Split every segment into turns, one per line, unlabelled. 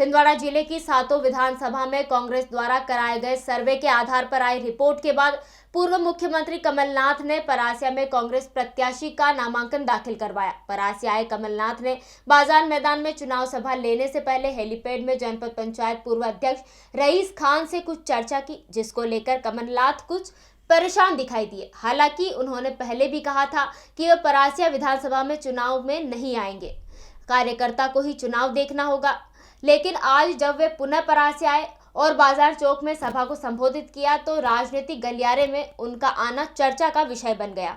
छिंदवाड़ा जिले की सातों विधानसभा में कांग्रेस द्वारा कराए गए सर्वे के आधार पर आई रिपोर्ट के बाद पूर्व मुख्यमंत्री कमलनाथ ने परासिया में कांग्रेस प्रत्याशी का नामांकन दाखिल करवाया। परासिया आए कमलनाथ ने बाजार मैदान में चुनाव सभा लेने से पहले हेलीपैड में जनपद पंचायत पूर्व अध्यक्ष रईस खान से कुछ चर्चा की, जिसको लेकर कमलनाथ कुछ परेशान दिखाई दिए। हालांकि उन्होंने पहले भी कहा था कि वह परासिया विधानसभा में चुनाव में नहीं आएंगे, कार्यकर्ता को ही चुनाव देखना होगा। लेकिन आज जब वे पुनः परासिया आए और बाजार चौक में सभा को संबोधित किया तो राजनीतिक गलियारे में उनका आना चर्चा का विषय बन गया।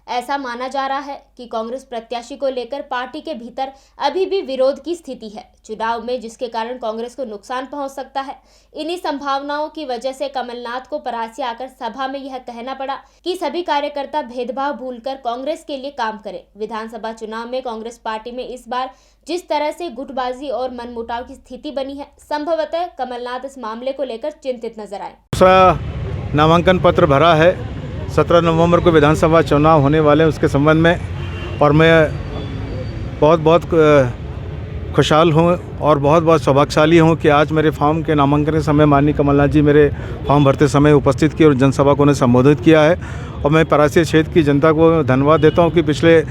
ऐसा माना जा रहा है कि कांग्रेस प्रत्याशी को लेकर पार्टी के भीतर अभी भी विरोध की स्थिति है चुनाव में, जिसके कारण कांग्रेस को नुकसान पहुंच सकता है। इन्हीं संभावनाओं की वजह से कमलनाथ को परासिया आकर सभा में यह कहना पड़ा कि सभी कार्यकर्ता भेदभाव भूलकर कांग्रेस के लिए काम करें। विधानसभा चुनाव में कांग्रेस पार्टी में इस बार जिस तरह से गुटबाजी और मनमुटाव की स्थिति बनी है, संभवतः कमलनाथ इस मामले को लेकर चिंतित नजर आए।
दूसरा नामांकन पत्र भरा है 17 नवंबर को विधानसभा चुनाव होने वाले हैं उसके संबंध में, और मैं बहुत खुशहाल हूँ और बहुत सौभाग्यशाली हूँ कि आज मेरे फॉर्म के नामांकन के समय माननीय कमलनाथ जी मेरे फॉर्म भरते समय उपस्थित किए और जनसभा को उन्हें संबोधित किया है। और मैं परासिया क्षेत्र की जनता को धन्यवाद देता हूँ कि पिछले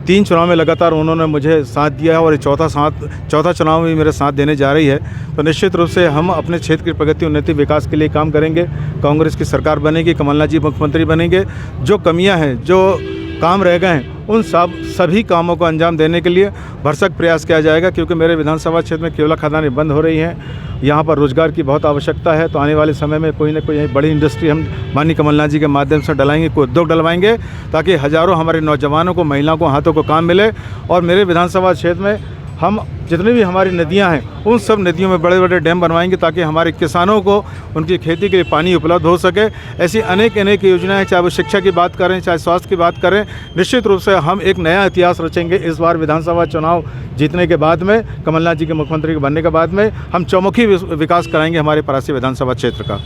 3 चुनाव में लगातार उन्होंने मुझे साथ दिया है और चौथा चुनाव में मेरे साथ देने जा रही है। तो निश्चित रूप से हम अपने क्षेत्र की प्रगति उन्नति विकास के लिए काम करेंगे। कांग्रेस की सरकार बनेगी, कमलनाथ जी मुख्यमंत्री बनेंगे। जो कमियां हैं, जो काम रह गए हैं, उन सभी कामों को अंजाम देने के लिए भरसक प्रयास किया जाएगा, क्योंकि मेरे विधानसभा क्षेत्र में केवल खदानें बंद हो रही हैं। यहाँ पर रोजगार की बहुत आवश्यकता है। तो आने वाले समय में कोई ना कोई बड़ी इंडस्ट्री हम माननीय कमलनाथ जी के माध्यम से डलाएंगे, कोई उद्योग डलवाएंगे, ताकि हज़ारों हमारे नौजवानों को, महिलाओं को, हाथों को काम मिले। और मेरे विधानसभा क्षेत्र में हम जितनी भी हमारी नदियां हैं उन सब नदियों में बड़े बड़े डैम बनवाएंगे, ताकि हमारे किसानों को उनकी खेती के लिए पानी उपलब्ध हो सके। ऐसी अनेक योजनाएं हैं, चाहे वो शिक्षा की बात करें, चाहे स्वास्थ्य की बात करें। निश्चित रूप से हम एक नया इतिहास रचेंगे इस बार विधानसभा चुनाव जीतने के बाद में, कमलनाथ जी के मुख्यमंत्री बनने के बाद में हम चौमुखी विकास कराएंगे हमारे परासिया विधानसभा क्षेत्र का।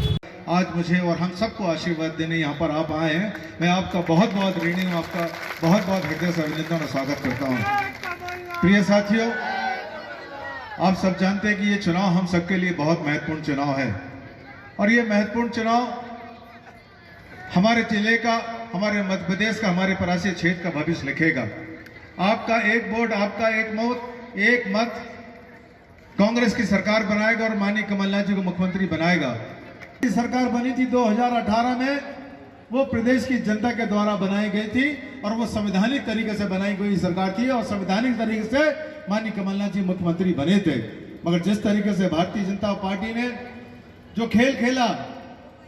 आज मुझे और हम सबको आशीर्वाद देने यहाँ पर आप आए हैं, मैं आपका बहुत ऋणी हूँ, आपका बहुत हृदय से अभिनंदन और स्वागत करता हूँ। प्रिय साथियों, आप सब जानते हैं कि ये चुनाव हम सबके लिए बहुत महत्वपूर्ण चुनाव है, और ये महत्वपूर्ण चुनाव हमारे जिले का, हमारे मध्य प्रदेश का, हमारे परासिया क्षेत्र का भविष्य लिखेगा। आपका एक वोट, आपका एक मत कांग्रेस की सरकार बनाएगा और माननीय कमलनाथ जी को मुख्यमंत्री बनाएगा। सरकार बनी थी 2018 में, वो प्रदेश की जनता के द्वारा बनाई गई थी और वो संवैधानिक तरीके से बनाई गई सरकार थी और संवैधानिक तरीके से माननीय कमलनाथ जी मुख्यमंत्री बने थे। मगर जिस तरीके से भारतीय जनता पार्टी ने जो खेल खेला,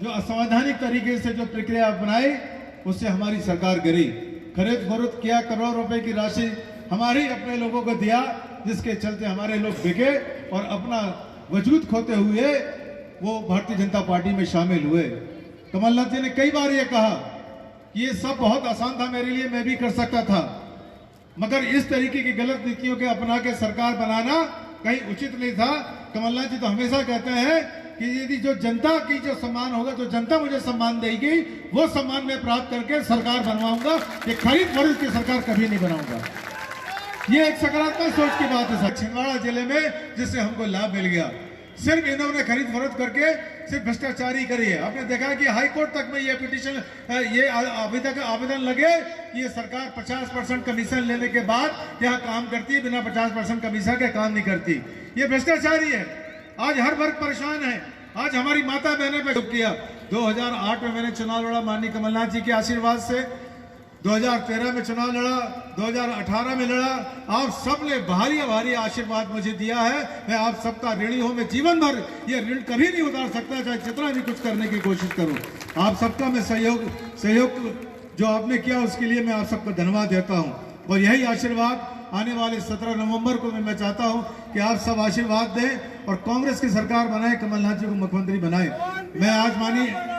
जो असंवैधानिक तरीके से जो प्रक्रिया अपनाई, उससे हमारी सरकार गिरी। खरीद फरोख्त किया, करोड़ों रुपए की राशि हमारी अपने लोगों को दिया, जिसके चलते हमारे लोग बिके और अपना वजूद खोते हुए वो भारतीय जनता पार्टी में शामिल हुए। कमलनाथ जी ने कई बार ये कहा कि ये सब बहुत आसान था मेरे लिए, मैं भी कर सकता था, मगर इस तरीके की गलत नीतियों के अपना के सरकार बनाना कहीं उचित नहीं था। कमलनाथ जी तो हमेशा कहते हैं कि यदि जो जनता की जो सम्मान होगा, जो जनता मुझे सम्मान देगी, वो सम्मान मैं प्राप्त करके सरकार बनवाऊंगा। ये खरीद फरोख्त की सरकार कभी नहीं बनाऊंगा। ये एक सकारात्मक सोच की बात है छिंदवाड़ा जिले में, जिससे हमको लाभ मिल गया। सिर्फ इन्होंने खरीद फरोख्त करके सिर्फ भ्रष्टाचारी करी है। आपने देखा कि हाई कोर्ट तक में ये पिटीशन, ये आवेदन लगे कि ये सरकार 50% कमीशन लेने के बाद यहाँ काम करती है, बिना 50% कमीशन के काम नहीं करती। ये भ्रष्टाचारी है। आज हर वर्ग परेशान है। आज हमारी माता बहने पे डूब किया। 2008 में मैंने चुनाव लड़ा माननीय कमलनाथ जी के आशीर्वाद से, 2013 में चुनाव लड़ा, 2018 में लड़ा। आप सबने भारी आशीर्वाद मुझे दिया है। मैं आप सबका ऋणी हूं। मैं जीवन भर ये ऋण कभी नहीं उतार सकता, चाहे जितना भी कुछ करने की कोशिश करूं। आप सबका मैं सहयोग जो आपने किया उसके लिए मैं आप सबको धन्यवाद देता हूं। और यही आशीर्वाद आने वाले 17 नवंबर को मैं चाहता हूं कि आप सब आशीर्वाद दें और कांग्रेस की सरकार बनाए, कमलनाथ जी को मुख्यमंत्री बनाए। मैं आज मानिए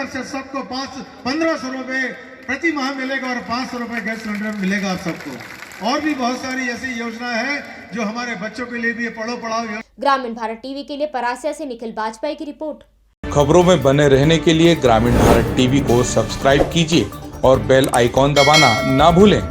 से सबको 1500 रुपए प्रति माह मिलेगा और 500 रुपए गैस सिलेंडर मिलेगा आप सबको। और भी बहुत सारी ऐसी योजना है जो हमारे बच्चों के लिए भी पढ़ो पढ़ाओ।
ग्रामीण भारत टीवी के लिए परासिया से निखिल बाजपेयी की रिपोर्ट।
खबरों में बने रहने के लिए ग्रामीण भारत टीवी को सब्सक्राइब कीजिए और बेल आइकॉन दबाना ना भूलें।